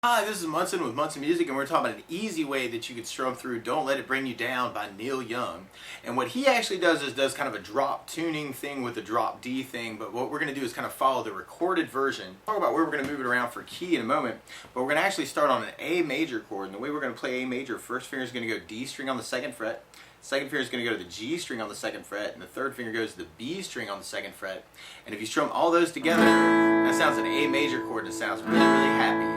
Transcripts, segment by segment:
Hi, this is Munson with Munson Music, and we're talking about an easy way that you could strum through Don't Let It Bring You Down by Neil Young. And what he actually does is does kind of a drop tuning thing with a drop D thing, but what we're going to do is kind of follow the recorded version. Talk about where we're going to move it around for key in a moment, but we're going to actually start on an A major chord. And the way we're going to play A major, first finger is going to go D string on the second fret, second finger is going to go to the G string on the second fret, and the third finger goes to the B string on the second fret. And if you strum all those together, that sounds an A major chord and it sounds really, really happy.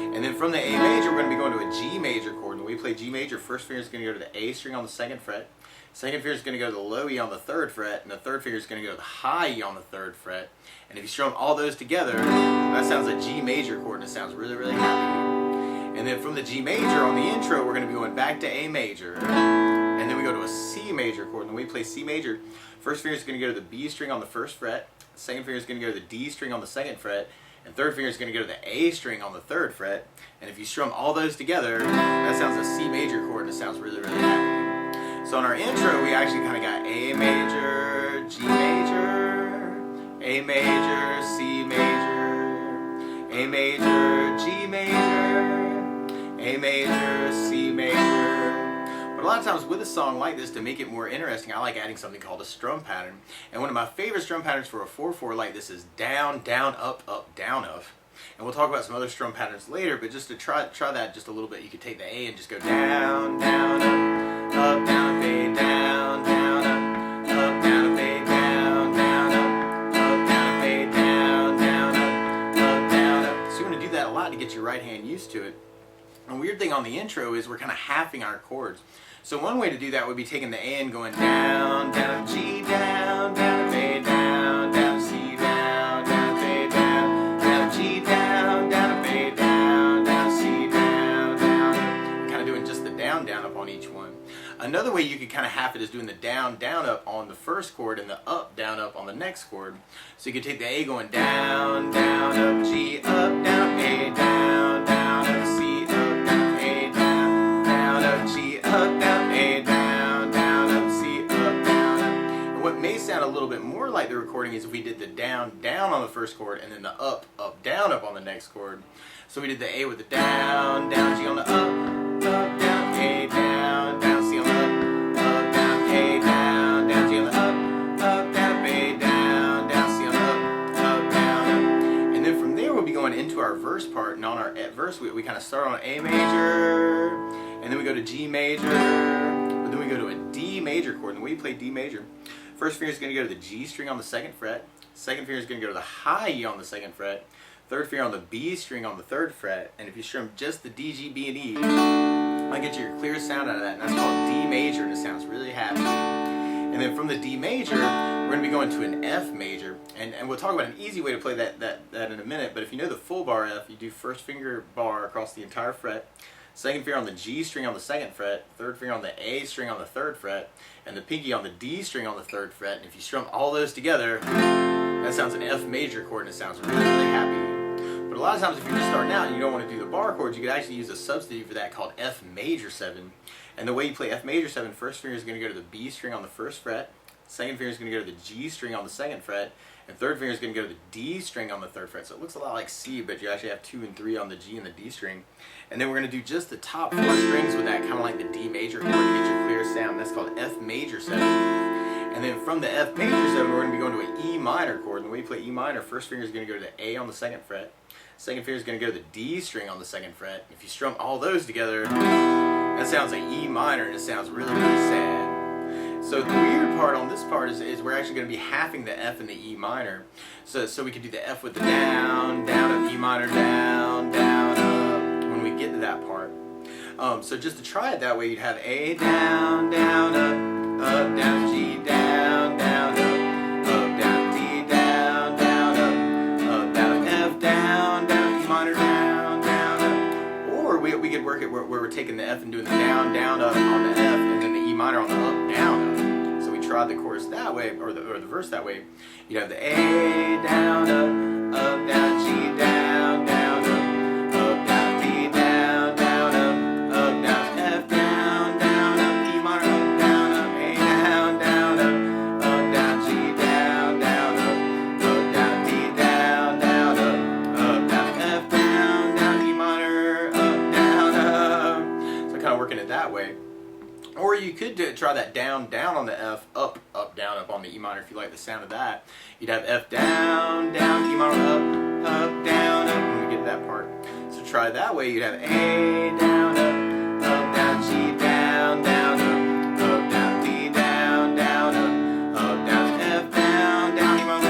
And then from the A major, we're going to be going to a G major chord. And when we play G major, first finger is going to go to the A string on the second fret, second finger is going to go to the low E on the third fret, and the third finger is going to go to the high E on the third fret. And if you strum all those together, that sounds a G major chord and it sounds really, really happy. And then from the G major on the intro, we're going to be going back to A major. And then we go to a C major chord. And when we play C major, first finger is going to go to the B string on the first fret, second finger is going to go to the D string on the second fret, and third finger is going to go to the A string on the third fret. And if you strum all those together, that sounds a C major chord and it sounds really, really happy. So on our intro, we actually kind of got A major, G major, A major, C major, A major, G major, A major, C major. But a lot of times with a song like this, to make it more interesting, I like adding something called a strum pattern. And one of my favorite strum patterns for a 4/4 like this is down, down, up, up, down, up. And we'll talk about some other strum patterns later, but just to try that just a little bit, you could take the A and just go down, down, up, down, A, down, down, up, down, A, down, down, up, down, A, down, down, up, down, up. So you're going to do that a lot to get your right hand used to it. And the weird thing on the intro is we're kind of halving our chords. So one way to do that would be taking the A and going down, down, G, down, down, A, down, down, C, down, down, A, down, down, G, down, down, A, down, down, C, down, down. Kind of doing just the down, down, up on each one. Another way you could kind of half it is doing the down, down, up on the first chord and the up, down, up on the next chord. So you could take the A going down, down, up, G, up, down, A, down, down, up, C, up, down, A, down, down, up, G, up, down, A, down, down, up, C, up, down, up. And what may sound a little bit more like the recording is if we did the down, down on the first chord and then the up, up, down, up on the next chord. So we did the A with the down, down, G on the up, down, A, down, down, C on the up, down, A, down, down, G on the up, down, A, down, down, C on the up, down, up. And then from there we'll be going into our verse part, and on our verse we kind of start on A major, and then we go to G major, but then we go to a D major chord. And when we play D major, first finger is going to go to the G string on the second fret, second finger is going to go to the high E on the second fret, third finger on the B string on the third fret. And if you strum just the D, G, B, and E, I get your clear sound out of that, and that's called D major, and it sounds really happy. And then from the D major, we're going to be going to an F major, and we'll talk about an easy way to play that in a minute. But if you know the full bar F, you do first finger bar across the entire fret, second finger on the G string on the second fret, third finger on the A string on the third fret, and the pinky on the D string on the third fret. And if you strum all those together, that sounds an F major chord and it sounds really, really happy. But a lot of times if you're just starting out and you don't want to do the bar chords, you could actually use a substitute for that called F major 7. And the way you play F major 7, first finger is going to go to the B string on the first fret, second finger is going to go to the G string on the second fret, and third finger is going to go to the D string on the third fret. So it looks a lot like C, but you actually have 2 and 3 on the G and the D string. And then we're going to do just the top 4 strings with that, kind of like the D major chord to get your clear sound. That's called F major 7. And then from the F major 7, we're going to be going to an E minor chord. And the way you play E minor, first finger is going to go to the A on the second fret, second finger is going to go to the D string on the second fret. If you strum all those together, that sounds like E minor and it sounds really, really sad. So the weird part on this part is we're actually going to be halving the F and the E minor. So we could do the F with the down, down, up, E minor, down, down, up, when we get to that part. So just to try it that way, you'd have A, down, down, up, down, G, down, down, up, down, D, down, down, up, down, F, down, down, E minor, down, down, up. Or we could work it where we're taking the F and doing the down, down, up on the F, and then the E minor on the up, down, up. So we tried the chorus that way, or the verse that way. You'd have the A, down, up, down, G, down, down, up, down, D, down, down, up, down, F, down, down, up, E minor, up, down, up, A, down, down, up, down, G, down, down, up, down, D, down, down, up, down, F, down, down, E minor, way. Or you could try that down, down on the F, up, up, down, up on the E minor if you like the sound of that. You'd have F down, down, E minor, up, down, up, when we get to that part. So try that way. You'd have A, down, up, down, G, down, down, up, down, D, down, down, up, down, F, down, down, E minor,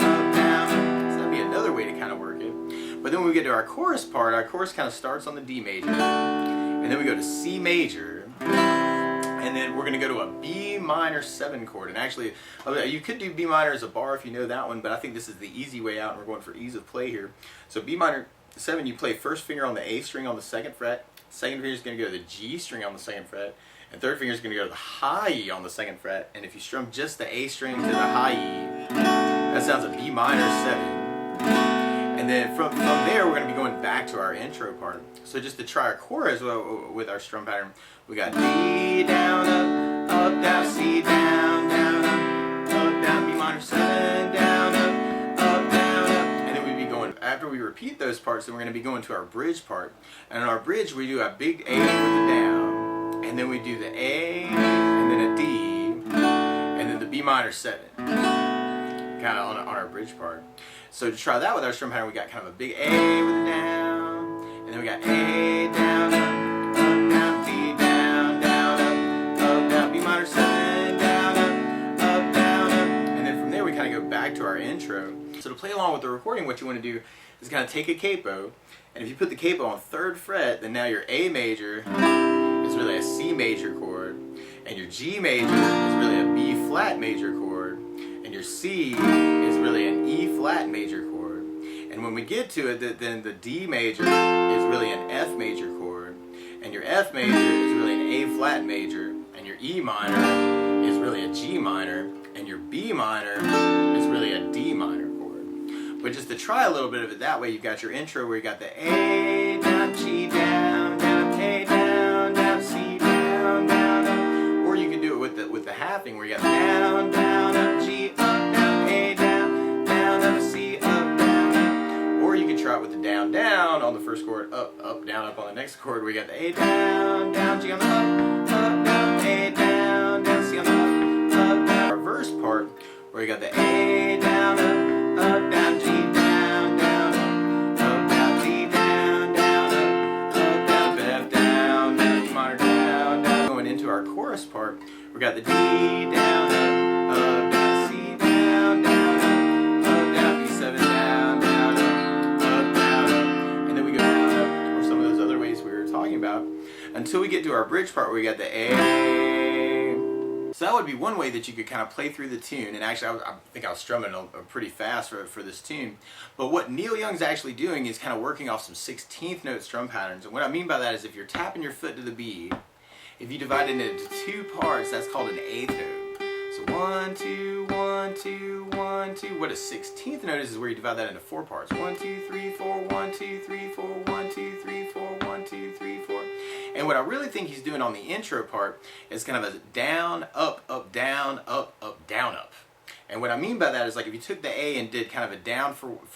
up, down. So that'd be another way to kind of work it. But then when we get to our chorus part, our chorus kind of starts on the D major, and then we go to C major. And then we're going to go to a B minor 7 chord. And actually, you could do B minor as a bar if you know that one, but I think this is the easy way out, and we're going for ease of play here. So B minor 7, you play first finger on the A string on the 2nd fret, second finger is going to go to the G string on the 2nd fret, and third finger is going to go to the high E on the 2nd fret. And if you strum just the A string to the high E, that sounds a B minor 7. And then from there, we're going to be going back to our intro part. So just to try our chorus with our strum pattern, we got D, down, up, down, C, down, down, B minor 7, down, up, down, up. And then we'd be going, after we repeat those parts, then we're going to be going to our bridge part. And in our bridge, we do a big A with a down, and then we do the A, and then a D, and then the B minor 7. Kind of on our bridge part. So to try that with our strum pattern, we got kind of a big A with a down, and then we got A, down, up, down, D, down, up, down, B minor 7, down, up, down, and then from there we kind of go back to our intro. So to play along with the recording, what you want to do is kind of take a capo, and if you put the capo on 3rd fret, then now your A major is really a C major chord, and your G major is really a B flat major chord, and your C is really an E flat major chord. And when we get to it, then the D major is really an F major chord, and your F major is really an A flat major, and your E minor is really a G minor, and your B minor is really a D minor chord. But just to try a little bit of it that way, you've got your intro where you got the A, down, G, down, down, A, down, down, C, down, down, up. Or you can do it with the halving where you got down, down, up, G, up, down, A, down, down, up, C, up, down, up. Or you can try it with the down, down on the first chord, up, up, down, up on the next chord where you got the A, down, down, G on the up, down, A, down, down, C on the up, down. Our verse part where you got the A, down, up, down, G, down, down, up, down, D, down, down, up, down, F, down, down, E minor, down, down. Going into our chorus part, we got the D, down, down, C, down, down, B7, down, down, and then we go down, or some of those other ways we were talking about, until we get to our bridge part where we got the A. So that would be one way that you could kind of play through the tune, and actually I think I was strumming pretty fast for this tune. But what Neil Young's actually doing is kind of working off some 16th note strum patterns, and what I mean by that is if you're tapping your foot to the B, if you divide it into 2 parts, that's called an 8th note. So 1, 2, 1, 2, 1, 2. What a 16th note is where you divide that into 4 parts. 1, 2, 3, 4, 1, 2, 3, 4, 1, 2, 3, 4, 1, 2, 3, 4. And what I really think he's doing on the intro part is kind of a down, up, down, up, down, up. And what I mean by that is like if you took the A and did kind of a down for 1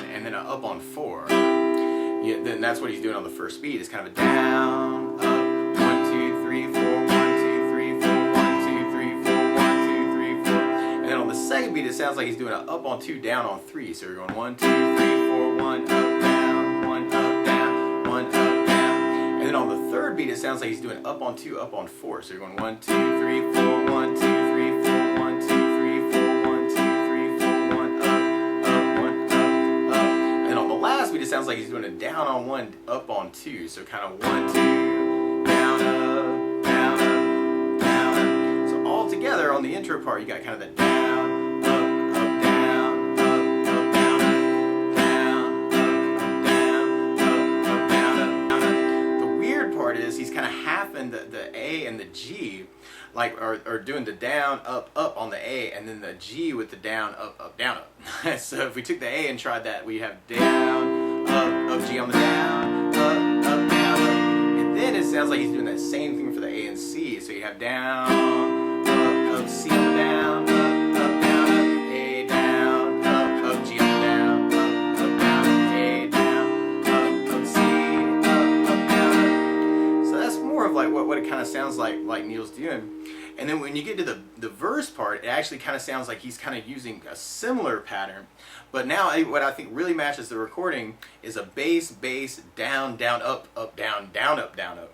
and then an up on 4, then that's what he's doing on the first beat. It's kind of a down, up, 1, 2, 3, 4, 1, 2, 3, 4, 1, 2, 3, 4, 1, 2, 3, 4. And then on the second beat, it sounds like he's doing an up on 2, down on 3. So you're going 1, 2, 3, 4, 1, up, down, 1, up, down, 1, up, down. And then on the third beat, it sounds like he's doing up on 2, up on 4. So you're going 1, 2, 3, 4, 1, 2, 3, 4, 1, 2, 3, 4, 1, 2, 3, 4, 1, up, 1, up, up. And then on the last beat, it sounds like he's doing a down on 1, up on 2. So kind of 1, 2, down, up, down, up, down, up. So all together on the intro part, you got kind of the down, up, down, up, down, down, up, down, up. The weird part is he's kind of halving the A and the G, like or doing the down, up on the A, and then the G with the down, up, down, up. So if we took the A and tried that, we have down, up, G on the down, up, down, up. And then it sounds like he's doing that same thing for the A and C. So you have down, up, C on the down, up, down, up, A down, up, G on the down, up, down, A down, up, C, up, down, up. So that's sounds like Neil's doing. And then when you get to the verse part, it actually kind of sounds like he's kind of using a similar pattern. But now what I think really matches the recording is a bass, bass, down, down, up, up, down, down, up, down, up.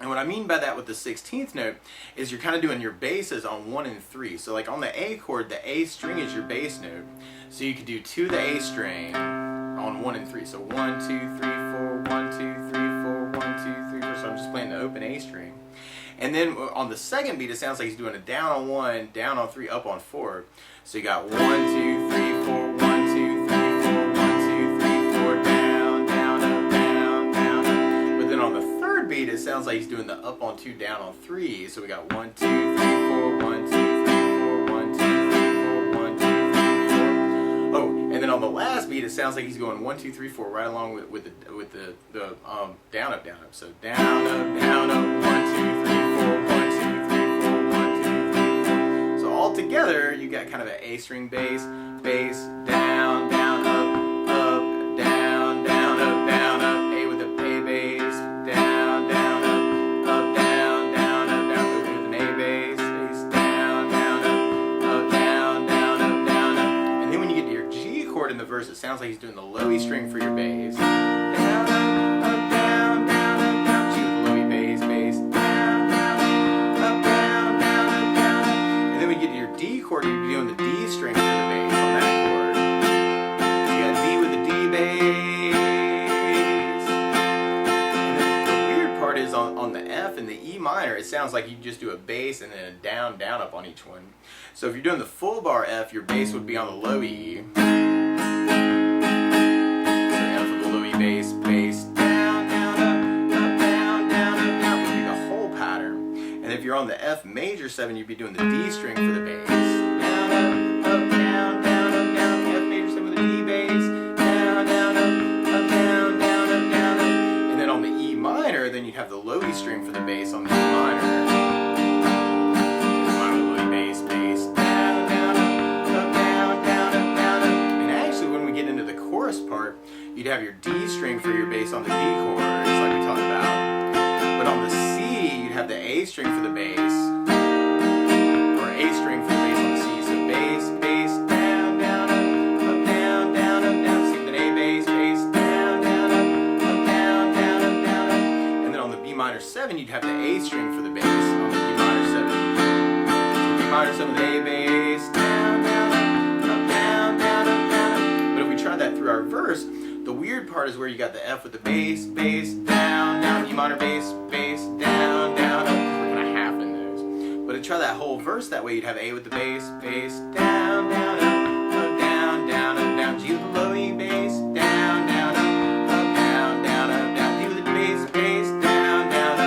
And what I mean by that with the 16th note is you're kind of doing your basses on 1 and 3. So like on the A chord, the A string is your bass note. So you could do to the A string on 1 and 3. So 1, 2, 3, 4, 1, 2, 3, 4, 1, 2, 3, 4. So I'm just playing the open A string. And then on the second beat, it sounds like he's doing a down on 1, down on 3, up on 4. So you got 1, 2, 3, 4, 1, 2, 3, 4, 1, 2, 3, 4, down, down, up, down, down, up. But then on the third beat, it sounds like he's doing the up on 2, down on 3. So we got 1, 2, 3, 4, 1, 2, 3, 4, 1, 2, 3, 4, 1, 2, 3, 4. Oh, and then on the last beat, it sounds like he's going 1, 2, 3, 4 right along with the down, up, down, up. So down, up, down, up, 1, 2, 3. All together, you got kind of an A string bass, bass, down, down, up, down, down, up, down, up, A with a A bass, down, down, up, down, down, up, down, with an A bass, bass, down, down, up, down, down, up, down, up. And then when you get to your G chord in the verse, it sounds like he's doing the low E string for your bass. Down, up, down, down, up, down, G with the low E bass, bass, down, down, up, down, down, up, down, up. And then when you get to your D chord, you'd be doing the D string for the bass on that chord. So you got D with the D bass. And then the weird part is on the F and the E minor, it sounds like you just do a bass and then a down, down, up on each one. So if you're doing the full bar F, your bass would be on the low E. So F with the low E bass, bass, down, down, up, down, down, up, down, would be the whole pattern. And if you're on the F major 7, you'd be doing the D string for the bass. Down, up, down, down, up, down, F major 7 with the D bass. Down, down, up, down, down, up, down, up. And then on the E minor, then you'd have the low E string for the bass on the E minor. Part, you'd have your D string for your bass on the D chords, like we talked about. But on the C, you'd have the A string for the bass, or A string for the bass on the C. So bass, bass, down, down, up, down, down, up, down. C with an A bass, bass, down, down, up, down, down, up, down, up. And then on the B minor 7, you'd have the A string for the bass on the B minor 7. So B minor 7 with the A bass, down, down, up, down, down, up, down, up. But if we try that through our verse, the weird part is where you got the F with the bass, bass, down, down, E minor bass, bass, down, down, up. We're kind of half in those. But to try that whole verse that way, you'd have A with the bass, bass, down, down, up, down, down, up, down, G with the low E bass, down, down, up, down, down, up, down, D with the bass, bass, down, down,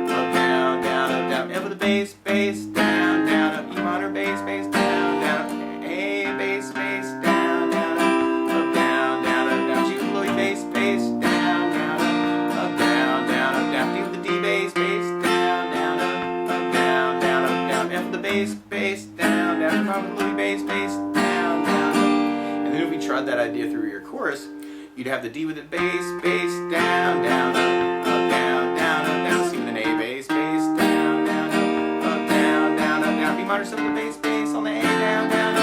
up, down, down, up, down, F with the bass, bass, down, down, up, E minor bass, bass, down, down, A bass, bass, down, down, up, down, down, up, down, G with the low E bass, bass, down, down, up, down, down, up, down, D with the D bass, bass, down, down, up, down, down, up, down, F with the bass, bass, down, down, F with the low E bass, bass, down, down, up. And then if we tried that idea through your chorus, you'd have the D with the bass, bass, down, down, up, down, down, up, down, C with an A bass, bass, down, down, up, down, down, up, down, B minor 7 with the bass, bass on the A, down, down,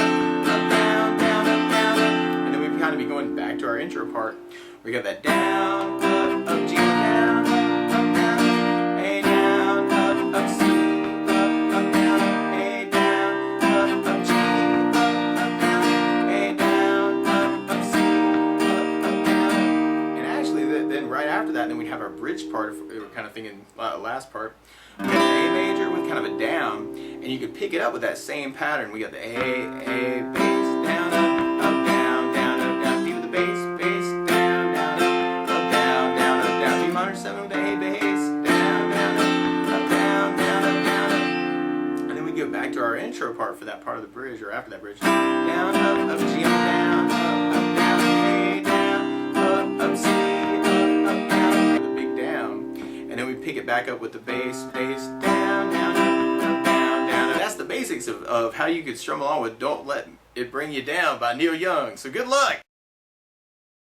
up, down, down, up, down, up. And then we'd kind of be going back to our intro part. We got that down, up, G, down, down, A, down, up, C, up, down, A, down, up, G, up, down, A, down, up, C, up, down. And actually, then right after that, then we'd have our bridge part. If we were kind of thinking last part. We got the A major with kind of a down, and you could pick it up with that same pattern. We got the A, bass, down, up, down, down, up, down, D with the bass, bass, down, down, up, down, down, up, down, G minor 7 with the A bass, down, down, up, down, down, up, down, up. And then we go back to our intro part for that part of the bridge, or after that bridge. Down, up, G, down, A, down, up, C, up, down, with a big down. And then we pick it back up with the bass, bass, down, down, up, down, down. And that's the basics of how you could strum along with Don't Let It Bring You Down by Neil Young. So good luck!